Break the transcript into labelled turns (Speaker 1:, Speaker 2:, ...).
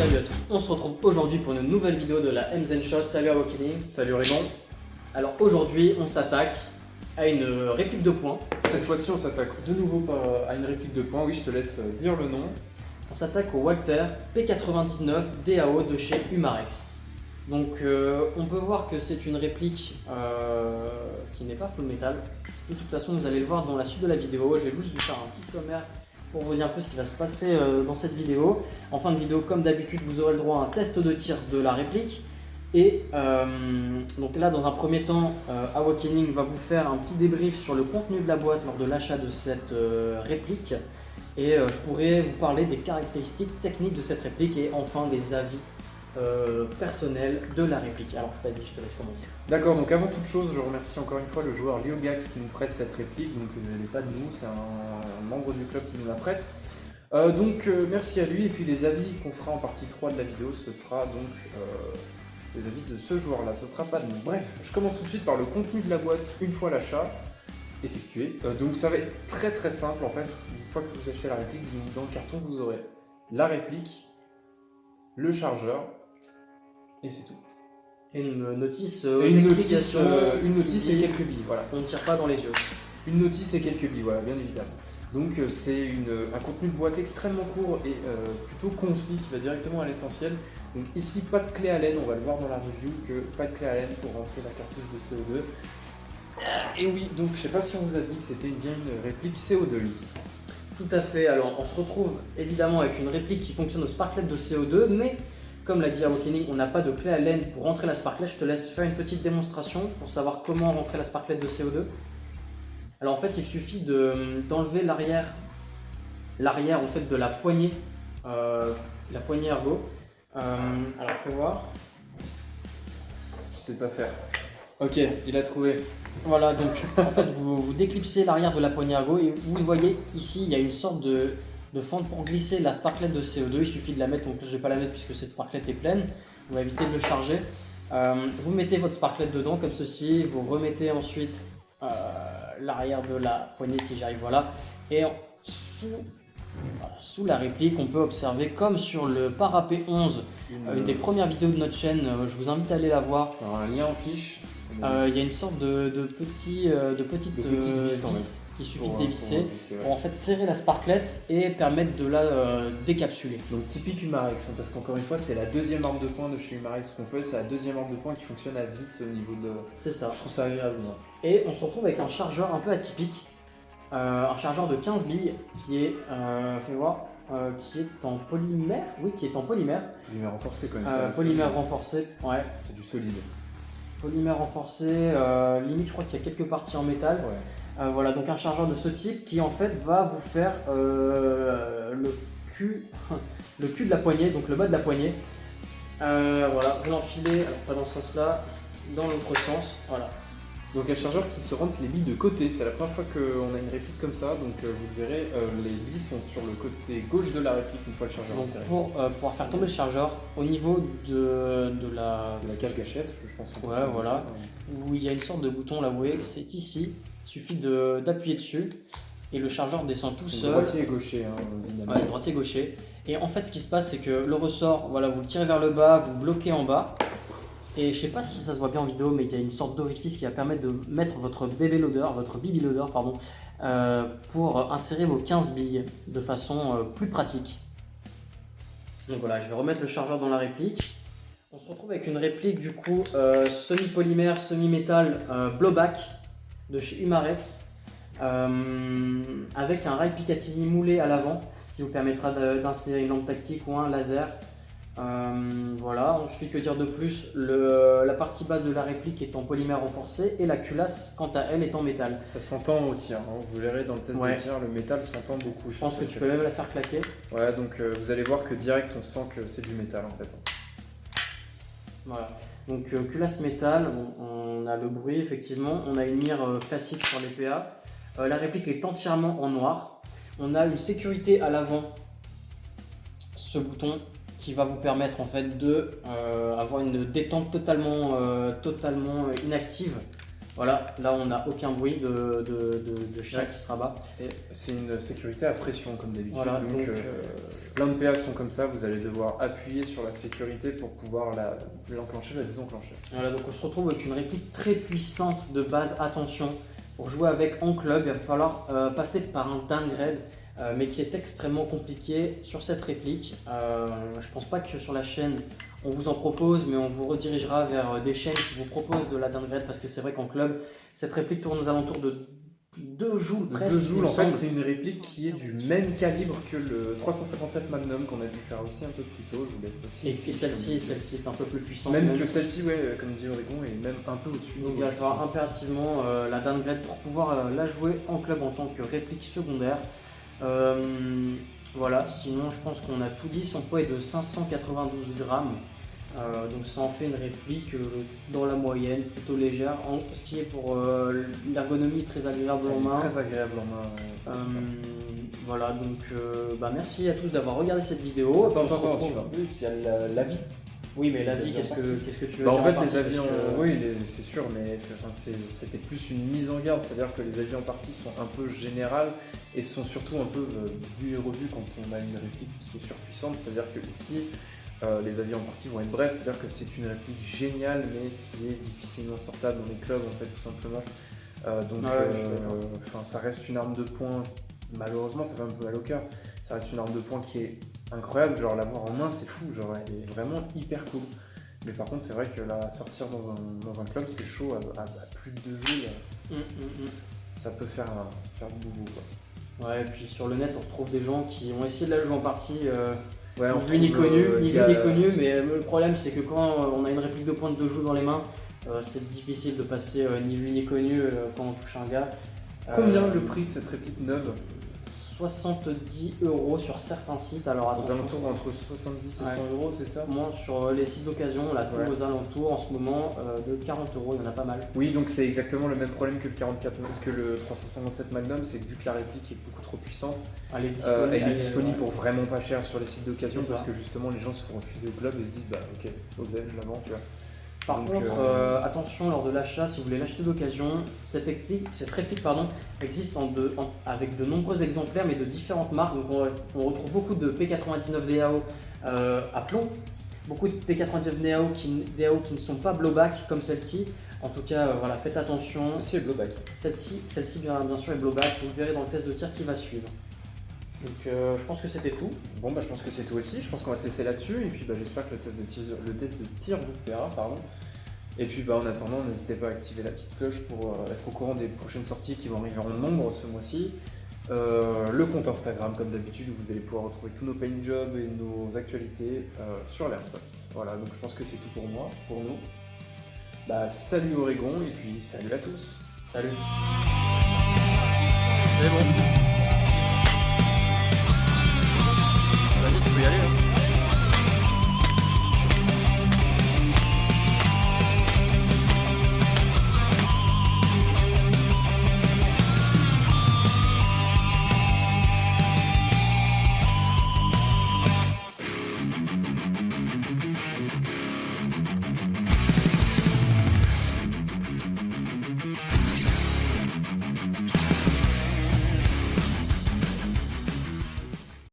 Speaker 1: Salut à tous, on se retrouve aujourd'hui pour une nouvelle vidéo de la MZen Shot. Salut à Awakening.
Speaker 2: Salut Raymond.
Speaker 1: Alors aujourd'hui on s'attaque à une réplique de points.
Speaker 2: Cette fois-ci on s'attaque de nouveau à une réplique de points. Oui, je te laisse dire le nom.
Speaker 1: On s'attaque au Walther P99 DAO de chez Umarex. Donc on peut voir que c'est une réplique qui n'est pas full metal. De toute façon vous allez le voir dans la suite de la vidéo. Je vais juste vous faire un petit sommaire pour vous dire un peu ce qui va se passer dans cette vidéo. En fin de vidéo, comme d'habitude, vous aurez le droit à un test de tir de la réplique. Et donc là, dans un premier temps, Awakening va vous faire un petit débrief sur le contenu de la boîte lors de l'achat de cette réplique. Et je pourrai vous parler des caractéristiques techniques de cette réplique et enfin des avis personnels de la réplique. Alors vas-y, je te laisse commencer.
Speaker 2: D'accord, donc avant toute chose, je remercie encore une fois le joueur Liogax qui nous prête cette réplique. Donc elle n'est pas de nous, c'est un membre du club qui nous la prête. Merci à lui, et puis les avis qu'on fera en partie 3 de la vidéo, ce sera donc les avis de ce joueur-là, ce sera pas de nous. Bref, je commence tout de suite par le contenu de la boîte une fois l'achat effectué. Donc ça va être très très simple en fait. Une fois que vous achetez la réplique, dans le carton vous aurez la réplique, le chargeur, et c'est tout.
Speaker 1: Et une notice,
Speaker 2: une notice et quelques billes, voilà.
Speaker 1: On ne tire pas dans les yeux.
Speaker 2: Une notice et quelques billes, voilà, bien évidemment. Donc c'est un contenu de boîte extrêmement court et plutôt concis qui va directement à l'essentiel. Donc ici, pas de clé Allen, on va le voir dans la review que pas de clé Allen pour rentrer la cartouche de CO2. Et oui, donc je sais pas si on vous a dit que c'était bien une réplique CO2 ici.
Speaker 1: Tout à fait, alors on se retrouve évidemment avec une réplique qui fonctionne au sparklet de CO2, mais comme l'a dit Awakening, on n'a pas de clé Allen pour rentrer la sparklet. Je te laisse faire une petite démonstration pour savoir comment rentrer la sparklet de CO2. Alors en fait, il suffit d'enlever l'arrière en fait de la poignée ergo. Alors fais voir.
Speaker 2: Je sais pas faire. Ok, il a trouvé.
Speaker 1: Voilà, donc en fait vous déclipsez l'arrière de la poignée ergo et vous voyez ici il y a une sorte de fente pour glisser la sparklet de CO2. Il suffit de la mettre, donc je ne vais pas la mettre puisque cette sparklet est pleine. On va éviter de le charger. Vous mettez votre sparklet dedans comme ceci, vous remettez ensuite l'arrière de la poignée si j'arrive, voilà. Et sous la réplique, on peut observer comme sur le Parapet 11, une des premières vidéos de notre chaîne, je vous invite à aller la voir.
Speaker 2: Alors, un lien en fiche.
Speaker 1: Il y a une sorte de petite vis qu'il suffit de dévisser pour en fait serrer la sparklet et permettre de la décapsuler.
Speaker 2: Donc typique Umarex, parce qu'encore une fois c'est la deuxième arme de poing de chez Umarex qu'on fait, c'est la deuxième arme de poing qui fonctionne à vis au niveau de...
Speaker 1: C'est ça.
Speaker 2: Je trouve ça agréable. Moi.
Speaker 1: Et on se retrouve avec un chargeur un peu atypique, un chargeur de 15 billes qui est, fais voir, qui est en polymère, oui qui est en polymère.
Speaker 2: Polymère renforcé quand même.
Speaker 1: Polymère renforcé, ouais.
Speaker 2: C'est du solide.
Speaker 1: Polymère renforcé, limite je crois qu'il y a quelques parties en métal.
Speaker 2: Ouais.
Speaker 1: Voilà, donc un chargeur de ce type qui en fait va vous faire le cul de la poignée, donc le bas de la poignée. Voilà, vous l'enfilez, alors pas dans ce sens là, dans l'autre sens, voilà.
Speaker 2: Donc un chargeur qui se rentre les billes de côté, c'est la première fois qu'on a une réplique comme ça, donc vous le verrez, les billes sont sur le côté gauche de la réplique une fois le chargeur serré.
Speaker 1: Donc pour pouvoir faire tomber le chargeur, au niveau de la
Speaker 2: cage gâchette, je pense.
Speaker 1: Ouais, voilà, où il y a une sorte de bouton là, vous voyez, c'est ici, il suffit d'appuyer dessus et le chargeur descend tout seul.
Speaker 2: Droitier et gaucher, évidemment.
Speaker 1: Ouais, droitier et gaucher. Et en fait, ce qui se passe, c'est que le ressort, voilà, vous le tirez vers le bas, vous bloquez en bas. Et je sais pas si ça se voit bien en vidéo, mais il y a une sorte d'orifice qui va permettre de mettre votre BB loader, votre BB loader, pardon, pour insérer vos 15 billes de façon plus pratique. Donc voilà, je vais remettre le chargeur dans la réplique. On se retrouve avec une réplique du coup semi-polymère, semi-métal blowback de chez Umarex avec un rail Picatinny moulé à l'avant qui vous permettra d'insérer une lampe tactique ou un laser. Voilà, ensuite que dire de plus, la partie basse de la réplique est en polymère renforcé et la culasse quant à elle est en métal.
Speaker 2: Ça s'entend au tir, hein. Vous verrez dans le test de tir, le métal s'entend beaucoup.
Speaker 1: Je pense que tu peux même la faire claquer.
Speaker 2: Ouais, donc vous allez voir que direct on sent que c'est du métal en fait.
Speaker 1: Voilà, donc culasse métal, on a le bruit effectivement, on a une mire classique sur les PA. La réplique est entièrement en noir. On a une sécurité à l'avant, ce bouton qui va vous permettre en fait de avoir une détente totalement inactive Voilà, là on n'a aucun bruit de chat
Speaker 2: Ouais.
Speaker 1: qui se rabat.
Speaker 2: Et c'est une sécurité à pression comme d'habitude.
Speaker 1: Voilà,
Speaker 2: donc, plein de PA sont comme ça, vous allez devoir appuyer sur la sécurité pour pouvoir l'enclencher, la désenclencher.
Speaker 1: Voilà, donc on se retrouve avec une réplique très puissante de base. Attention, pour jouer avec en club, il va falloir passer par un downgrade, mais qui est extrêmement compliqué sur cette réplique. Je pense pas que sur la chaîne on vous en propose, mais on vous redirigera vers des chaînes qui vous proposent de la downgrade, parce que c'est vrai qu'en club, cette réplique tourne aux alentours de 2 joules presque.
Speaker 2: 2
Speaker 1: il
Speaker 2: joules,
Speaker 1: me
Speaker 2: en fait,
Speaker 1: semble.
Speaker 2: c'est une réplique qui est du même calibre que le 357 Magnum qu'on a dû faire aussi un peu plus tôt. Je vous laisse aussi.
Speaker 1: Et celle-ci est un peu plus puissante.
Speaker 2: Même que celle-ci, ouais, comme dit Oregon, est même un peu au-dessus.
Speaker 1: Donc il va falloir impérativement la downgrade pour pouvoir la jouer en club en tant que réplique secondaire. Voilà, sinon je pense qu'on a tout dit. Son poids est de 592 grammes. Donc ça en fait une réplique dans la moyenne, plutôt légère, ce qui est pour l'ergonomie très agréable en main.
Speaker 2: Très agréable en main.
Speaker 1: Voilà, donc merci à tous d'avoir regardé cette vidéo.
Speaker 2: Attends,
Speaker 1: On se retrouve-
Speaker 2: il y a l'avis.
Speaker 1: Oui, mais l'avis,
Speaker 2: Bien
Speaker 1: qu'est-ce que tu veux
Speaker 2: Bah, en
Speaker 1: dire
Speaker 2: fait,
Speaker 1: partie,
Speaker 2: les avis
Speaker 1: parce
Speaker 2: en.
Speaker 1: que-
Speaker 2: Oui, c'est sûr, mais c'était plus une mise en garde. C'est-à-dire que les avis en partie sont un peu générales et sont surtout un peu vus et revus quand on a une réplique qui est surpuissante. C'est-à-dire que ici, les avis en partie vont être brefs. C'est-à-dire que c'est une réplique géniale, mais qui est difficilement sortable dans les clubs, en fait, tout simplement. Ça reste une arme de poing. Malheureusement, ça fait un peu mal au cœur. Ça reste une arme de poing qui est incroyable, genre l'avoir en main c'est fou, genre elle est vraiment hyper cool. Mais par contre c'est vrai que la sortir dans un club c'est chaud à plus de 2 joues, ça peut faire du boubou quoi.
Speaker 1: Ouais, et puis sur le net on retrouve des gens qui ont essayé de la jouer en partie,
Speaker 2: Ouais, on
Speaker 1: ni vu ni
Speaker 2: trouve,
Speaker 1: connu,
Speaker 2: il
Speaker 1: ni
Speaker 2: y
Speaker 1: vu
Speaker 2: a-
Speaker 1: ni connu, mais le problème c'est que quand on a une réplique de poing de 2 joues dans les mains, c'est difficile de passer ni vu ni connu quand on touche un gars.
Speaker 2: Combien le prix de cette réplique neuve?
Speaker 1: 70 € sur certains sites, alors
Speaker 2: Aux
Speaker 1: attention.
Speaker 2: alentours entre 70 et 100
Speaker 1: Ouais.
Speaker 2: euros, c'est ça?
Speaker 1: Moi sur les sites d'occasion, on la trouve
Speaker 2: Ouais.
Speaker 1: aux alentours en ce moment de 40 €, il y en a pas mal.
Speaker 2: Oui, donc c'est exactement le même problème que le 357 Magnum, c'est que vu que la réplique est beaucoup trop puissante,
Speaker 1: Elle est disponible,
Speaker 2: elle est disponible pour vraiment pas cher sur les sites d'occasion
Speaker 1: C'est ça.
Speaker 2: parce que justement les gens se font refuser au club et se disent bah ok, Osef, je la vends, tu vois.
Speaker 1: Par
Speaker 2: Donc,
Speaker 1: contre, attention lors de l'achat, si vous voulez l'acheter d'occasion, cette réplique existe avec de nombreux exemplaires mais de différentes marques. Donc on retrouve beaucoup de P99 DAO à plomb, beaucoup de P99 DAO qui ne sont pas blowback comme celle-ci. En tout cas, voilà, faites attention.
Speaker 2: Aussi le blowback.
Speaker 1: Celle-ci bien sûr est blowback, vous le verrez dans le test de tir qui va suivre. Donc je pense que c'était tout.
Speaker 2: Bon bah je pense que c'est tout aussi, je pense qu'on va se laisser là-dessus et puis bah, j'espère que le test de tir vous plaira, pardon. Et puis bah en attendant n'hésitez pas à activer la petite cloche pour être au courant des prochaines sorties qui vont arriver en nombre ce mois-ci. Le compte Instagram comme d'habitude où vous allez pouvoir retrouver tous nos paint jobs et nos actualités sur l'Airsoft. Voilà, donc je pense que c'est tout pour nous. Bah salut Oregon et puis salut à tous.
Speaker 1: Salut.
Speaker 2: C'est bon.